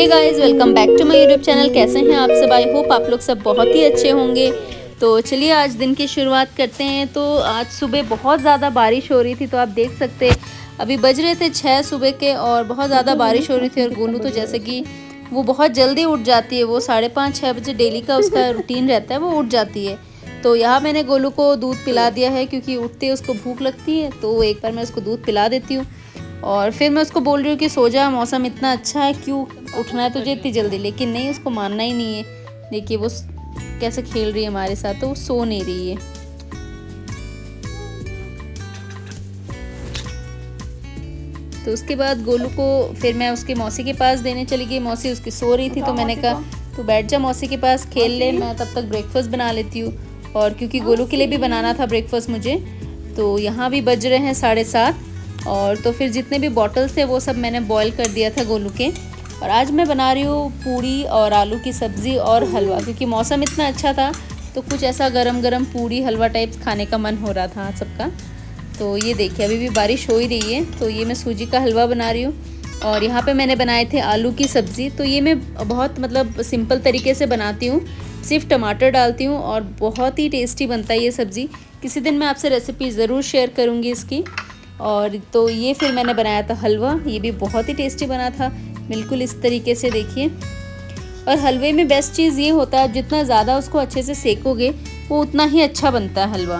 Hey guys, welcome back to my YouTube channel. कैसे हैं आप सब? आई होप आप लोग सब बहुत ही अच्छे होंगे। तो चलिए आज दिन की शुरुआत करते हैं। तो आज सुबह बहुत ज़्यादा बारिश हो रही थी, तो आप देख सकते हैं अभी बज रहे थे 6 सुबह के और बहुत ज़्यादा बारिश हो रही थी। और गोलू तो जैसे कि वो बहुत जल्दी उठ जाती है, वो 5:30-6 बजे डेली का उसका रूटीन रहता है, वो उठ जाती है। तो यहाँ मैंने गोलू को दूध पिला दिया है क्योंकि उठते ही उसको भूख लगती है, तो एक बार मैं उसको दूध पिला देती हूँ और फिर मैं उसको बोल रही हूँ कि सो जा, मौसम इतना अच्छा है, क्यों उठना है तुझे इतनी जल्दी। लेकिन नहीं, उसको मानना ही नहीं है। देखिए वो कैसे खेल रही है हमारे साथ, तो वो सो नहीं रही है। तो उसके बाद गोलू को फिर मैं उसकी मौसी के पास देने चली गई। मौसी उसकी सो रही थी, तो मैंने कहा तू बैठ जा मौसी के पास, खेल ले, मैं तब तक ब्रेकफास्ट बना लेती हूँ। और क्योंकि गोलू के लिए भी बनाना था ब्रेकफास्ट मुझे, तो यहाँ भी बज रहे हैं 7:30। और तो फिर जितने भी बॉटल्स थे वो सब मैंने बॉईल कर दिया था गोलू के। और आज मैं बना रही हूँ पूड़ी और आलू की सब्ज़ी और हलवा, क्योंकि मौसम इतना अच्छा था तो कुछ ऐसा गरम गरम पूड़ी हलवा टाइप्स खाने का मन हो रहा था आज सबका। तो ये देखिए अभी भी बारिश हो ही रही है। तो ये मैं सूजी का हलवा बना रही हूँ और यहाँ पे मैंने बनाए थे आलू की सब्ज़ी। तो ये मैं बहुत मतलब सिंपल तरीके से बनाती हूँ, सिर्फ टमाटर डालती हूँ और बहुत ही टेस्टी बनता है ये सब्ज़ी। किसी दिन मैं आपसे रेसिपी ज़रूर शेयर करूँगी इसकी। और तो ये फिर मैंने बनाया था हलवा, ये भी बहुत ही टेस्टी बना था, बिल्कुल इस तरीके से देखिए। और हलवे में बेस्ट चीज़ ये होता है, जितना ज़्यादा उसको अच्छे से सेकोगे वो उतना ही अच्छा बनता है हलवा।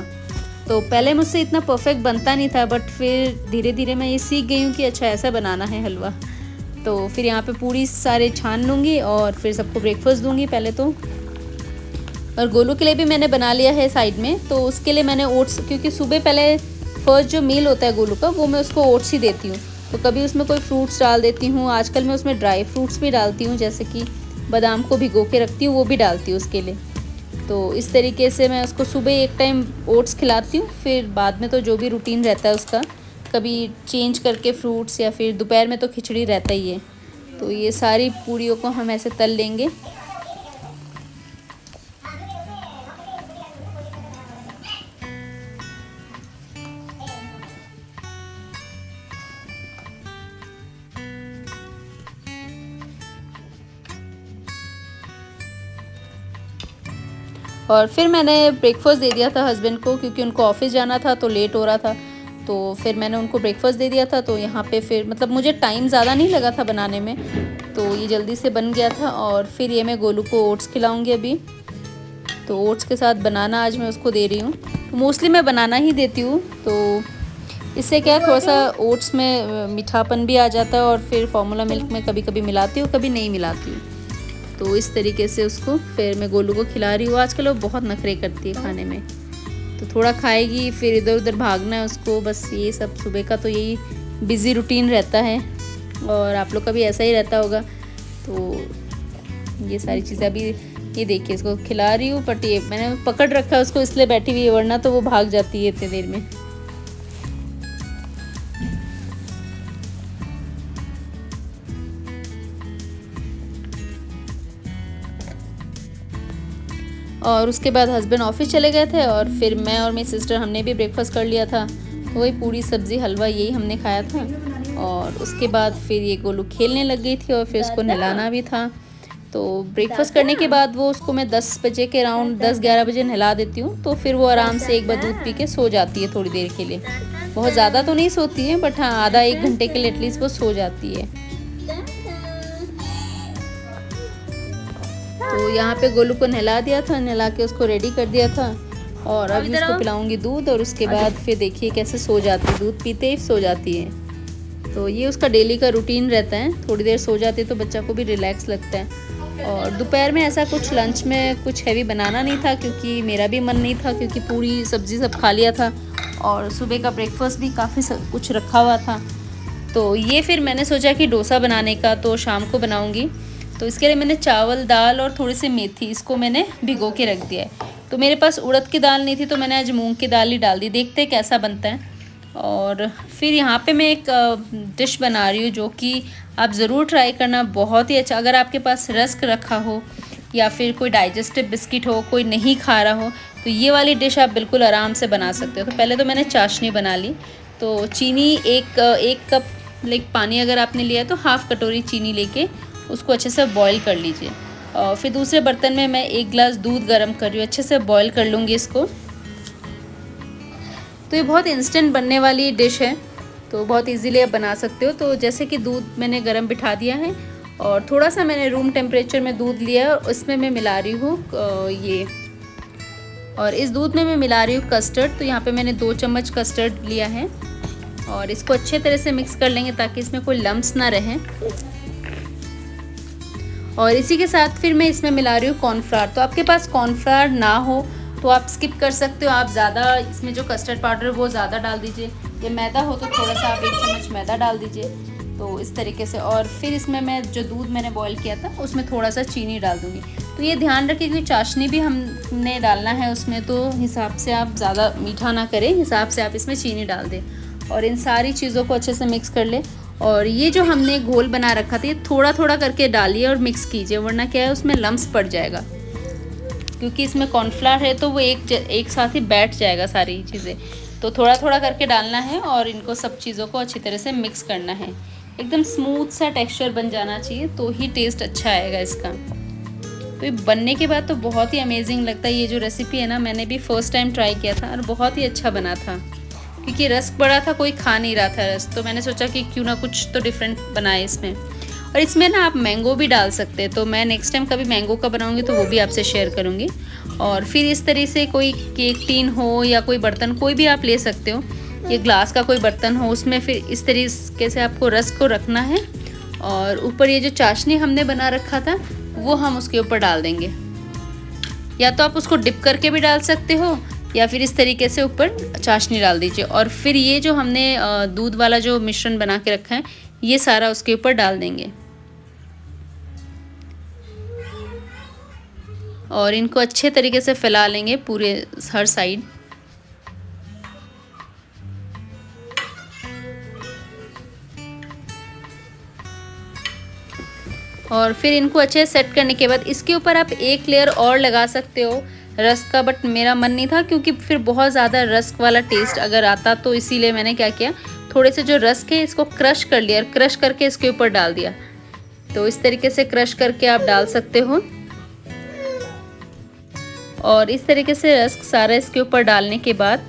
तो पहले मुझसे इतना परफेक्ट बनता नहीं था, बट फिर धीरे धीरे मैं ये सीख गई हूँ कि अच्छा ऐसा बनाना है हलवा। तो फिर यहाँ पे पूरी सारे छान लूँगी और फिर सबको ब्रेकफास्ट दूँगी पहले तो। और गोलू के लिए भी मैंने बना लिया है साइड में। तो उसके लिए मैंने ओट्स, क्योंकि सुबह पहले फर्स्ट जो मील होता है गोलू का, वो मैं उसको ओट्स ही देती हूँ। तो कभी उसमें कोई फ्रूट्स डाल देती हूँ, आजकल मैं उसमें ड्राई फ्रूट्स भी डालती हूँ, जैसे कि बादाम को भिगो के रखती हूँ, वो भी डालती हूँ उसके लिए। तो इस तरीके से मैं उसको सुबह एक टाइम ओट्स खिलाती हूँ, फिर बाद में तो जो भी रूटीन रहता है उसका, कभी चेंज करके फ्रूट्स, या फिर दोपहर में तो खिचड़ी रहता ही है। तो ये सारी पूड़ियों को हम ऐसे तल लेंगे। और फिर मैंने ब्रेकफास्ट दे दिया था हस्बैंड को, क्योंकि उनको ऑफिस जाना था तो लेट हो रहा था। तो फिर मैंने उनको ब्रेकफास्ट दे दिया था। तो यहाँ पे फिर मतलब मुझे टाइम ज़्यादा नहीं लगा था बनाने में, तो ये जल्दी से बन गया था। और फिर ये मैं गोलू को ओट्स खिलाऊँगी अभी। तो ओट्स के साथ बनाना आज मैं उसको दे रही हूँ। तो मोस्टली मैं बनाना ही देती हूँ, तो इससे क्या है, थोड़ा सा ओट्स में मीठापन भी आ जाता है। और फिर फार्मूला मिल्क में कभी कभी मिलाती हूँ, कभी नहीं मिलाती हूँ। तो इस तरीके से उसको फिर मैं गोलू को खिला रही हूँ। आजकल वो बहुत नखरे करती है खाने में, तो थोड़ा खाएगी फिर इधर उधर भागना है उसको, बस ये सब सुबह का तो यही बिज़ी रूटीन रहता है। और आप लोग का भी ऐसा ही रहता होगा। तो ये सारी चीज़ें अभी ये देखिए इसको खिला रही हूँ, बट ये मैंने पकड़ रखा है उसको इसलिए बैठी हुई है, वरना तो वो भाग जाती है इतनी देर में। और उसके बाद हस्बैंड ऑफिस चले गए थे और फिर मैं और मेरी सिस्टर हमने भी ब्रेकफास्ट कर लिया था। तो वही पूरी सब्ज़ी हलवा यही हमने खाया था। और उसके बाद फिर ये गोलू खेलने लग गई थी और फिर उसको नहलाना भी था। तो ब्रेकफास्ट करने के बाद वो उसको मैं 10 बजे के अराउंड 10-11 बजे नहला देती हूँ। तो फिर वो आराम से एक बार दूध पी के सो जाती है थोड़ी देर के लिए। बहुत ज़्यादा तो नहीं सोती है, बट हाँ आधा 1 घंटे के लिए एटलीस्ट वो सो जाती है। तो यहाँ पे गोलू को नहला दिया था, नहला के उसको रेडी कर दिया था। और अभी उसको पिलाऊंगी दूध और उसके बाद फिर देखिए कैसे सो जाती है, दूध पीते ही सो जाती है। तो ये उसका डेली का रूटीन रहता है, थोड़ी देर सो जाती है तो बच्चा को भी रिलैक्स लगता है। और दोपहर में ऐसा कुछ लंच में कुछ हैवी बनाना नहीं था, क्योंकि मेरा भी मन नहीं था, क्योंकि पूरी सब्ज़ी सब खा लिया था और सुबह का ब्रेकफास्ट भी काफ़ी कुछ रखा हुआ था। तो ये फिर मैंने सोचा कि डोसा बनाने का तो शाम को बनाऊंगी। तो इसके लिए मैंने चावल, दाल और थोड़ी सी मेथी, इसको मैंने भिगो के रख दिया है। तो मेरे पास उड़द की दाल नहीं थी, तो मैंने आज मूंग की दाल ही डाल दी, देखते हैं कैसा बनता है। और फिर यहाँ पे मैं एक डिश बना रही हूँ जो कि आप ज़रूर ट्राई करना, बहुत ही अच्छा। अगर आपके पास रस्क रखा हो या फिर कोई डाइजेस्टिव बिस्किट हो, कोई नहीं खा रहा हो, तो ये वाली डिश आप बिल्कुल आराम से बना सकते हो। तो पहले तो मैंने चाशनी बना ली। तो चीनी एक कप पानी अगर आपने लिया है तो हाफ़ कटोरी चीनी लेके उसको अच्छे से बॉईल कर लीजिए। फिर दूसरे बर्तन में मैं 1 गिलास दूध गर्म कर रही हूँ, अच्छे से बॉईल कर लूँगी इसको। तो ये बहुत इंस्टेंट बनने वाली डिश है, तो बहुत इजीली आप बना सकते हो। तो जैसे कि दूध मैंने गर्म बिठा दिया है और थोड़ा सा मैंने रूम टेम्परेचर में दूध लिया है और इसमें मैं मिला रही हूँ ये, और इस दूध में मैं मिला रही हूँ कस्टर्ड। तो यहाँ पे मैंने 2 चम्मच कस्टर्ड लिया है और इसको अच्छे तरह से मिक्स कर लेंगे ताकि इसमें कोई लम्स ना रहें। और इसी के साथ फिर मैं इसमें मिला रही हूँ कॉर्नफ्लावर। तो आपके पास कॉर्नफ्लावर ना हो तो आप स्किप कर सकते हो, आप ज़्यादा इसमें जो कस्टर्ड पाउडर है वो ज़्यादा डाल दीजिए, या मैदा हो तो थोड़ा सा आप 1 चम्मच मैदा डाल दीजिए। तो इस तरीके से, और फिर इसमें मैं जो दूध मैंने बॉईल किया था उसमें थोड़ा सा चीनी डाल दूँगी। तो ये ध्यान रखिए कि चाशनी भी हमने डालना है उसमें, तो हिसाब से आप ज़्यादा मीठा ना करें, हिसाब से आप इसमें चीनी डाल दें। और इन सारी चीज़ों को अच्छे से मिक्स कर ले। और ये जो हमने घोल बना रखा था ये थोड़ा थोड़ा करके डालिए और मिक्स कीजिए, वरना क्या है उसमें लम्स पड़ जाएगा, क्योंकि इसमें कॉर्नफ्लावर है तो वो एक साथ ही बैठ जाएगा सारी चीज़ें। तो थोड़ा थोड़ा करके डालना है और इनको सब चीज़ों को अच्छी तरह से मिक्स करना है। एकदम स्मूथ सा टेक्सचर बन जाना चाहिए तो ही टेस्ट अच्छा आएगा इसका। तो ये बनने के बाद तो बहुत ही अमेजिंग लगता है। ये जो रेसिपी है ना, मैंने भी फ़र्स्ट टाइम ट्राई किया था और बहुत ही अच्छा बना था, क्योंकि रस्क बड़ा था, कोई खा नहीं रहा था रस्क, तो मैंने सोचा कि क्यों ना कुछ तो डिफरेंट बनाए इसमें। और इसमें ना आप मैंगो भी डाल सकते हैं, तो मैं नेक्स्ट टाइम कभी मैंगो का बनाऊंगी तो वो भी आपसे शेयर करूंगी। और फिर इस तरह से कोई केक टीन हो या कोई बर्तन कोई भी आप ले सकते हो, ये ग्लास का कोई बर्तन हो, उसमें फिर इस तरीके से आपको रस्क को रखना है और ऊपर ये जो चाशनी हमने बना रखा था वो हम उसके ऊपर डाल देंगे। या तो आप उसको डिप करके भी डाल सकते हो या फिर इस तरीके से ऊपर चाशनी डाल दीजिए। और फिर ये जो हमने दूध वाला जो मिश्रण बना के रखा है ये सारा उसके ऊपर डाल देंगे और इनको अच्छे तरीके से फैला लेंगे पूरे हर साइड। और फिर इनको अच्छे से सेट करने के बाद इसके ऊपर आप 1 लेयर और लगा सकते हो रस्क का, बट मेरा मन नहीं था क्योंकि फिर बहुत ज़्यादा रस्क वाला टेस्ट अगर आता, तो इसीलिए मैंने क्या किया, थोड़े से जो रस्क है इसको क्रश कर लिया और क्रश करके इसके ऊपर डाल दिया। तो इस तरीके से क्रश करके आप डाल सकते हो। और इस तरीके से रस्क सारा इसके ऊपर डालने के बाद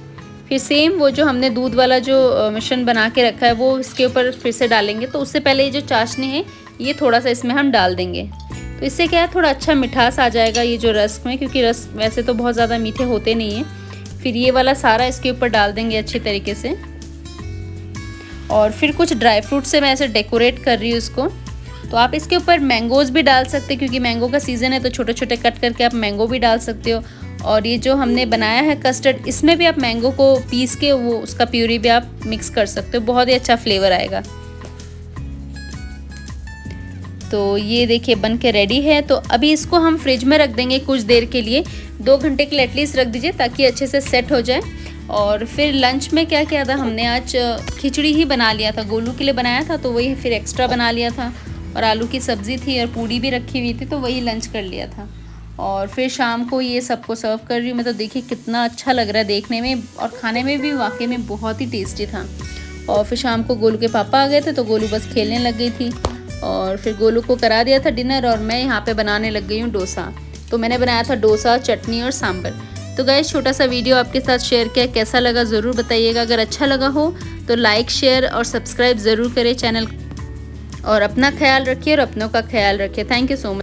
फिर सेम वो जो हमने दूध वाला जो मिश्रण बना के रखा है वो इसके ऊपर फिर से डालेंगे। तो उससे पहले ये जो चाशनी है ये थोड़ा सा इसमें हम डाल देंगे, तो इससे क्या है थोड़ा अच्छा मिठास आ जाएगा ये जो रस्क में, क्योंकि रस्क वैसे तो बहुत ज़्यादा मीठे होते नहीं हैं। फिर ये वाला सारा इसके ऊपर डाल देंगे अच्छी तरीके से। और फिर कुछ ड्राई फ्रूट से मैं ऐसे डेकोरेट कर रही हूँ इसको। तो आप इसके ऊपर मैंगोज़ भी डाल सकते हैं, क्योंकि मैंगो का सीज़न है तो छोटे छोटे कट करके आप मैंगो भी डाल सकते हो। और ये जो हमने बनाया है कस्टर्ड, इसमें भी आप मैंगो को पीस के वो उसका प्यूरी भी आप मिक्स कर सकते हो, बहुत ही अच्छा फ्लेवर आएगा। तो ये देखिए बन के रेडी है। तो अभी इसको हम फ्रिज में रख देंगे कुछ देर के लिए, 2 घंटे के लिए एटलीस्ट रख दीजिए ताकि अच्छे से सेट हो जाए। और फिर लंच में क्या किया था हमने, आज खिचड़ी ही बना लिया था, गोलू के लिए बनाया था तो वही फिर एक्स्ट्रा बना लिया था। और आलू की सब्ज़ी थी और पूड़ी भी रखी हुई थी तो वही लंच कर लिया था। और फिर शाम को ये सबको सर्व कर रही हूँ मैं। तो देखिए कितना अच्छा लग रहा है देखने में और खाने में भी वाकई में बहुत ही टेस्टी था। और फिर शाम को गोलू के पापा आ गए थे तो गोलू बस खेलने लग गई थी। और फिर गोलू को करा दिया था डिनर और मैं यहाँ पे बनाने लग गई हूँ डोसा। तो मैंने बनाया था डोसा, चटनी और सांभर। तो गाइस छोटा सा वीडियो आपके साथ शेयर किया, कैसा लगा ज़रूर बताइएगा। अगर अच्छा लगा हो तो लाइक, शेयर और सब्सक्राइब ज़रूर करें चैनल। और अपना ख्याल रखिए और अपनों का ख्याल रखिए। Thank you so much.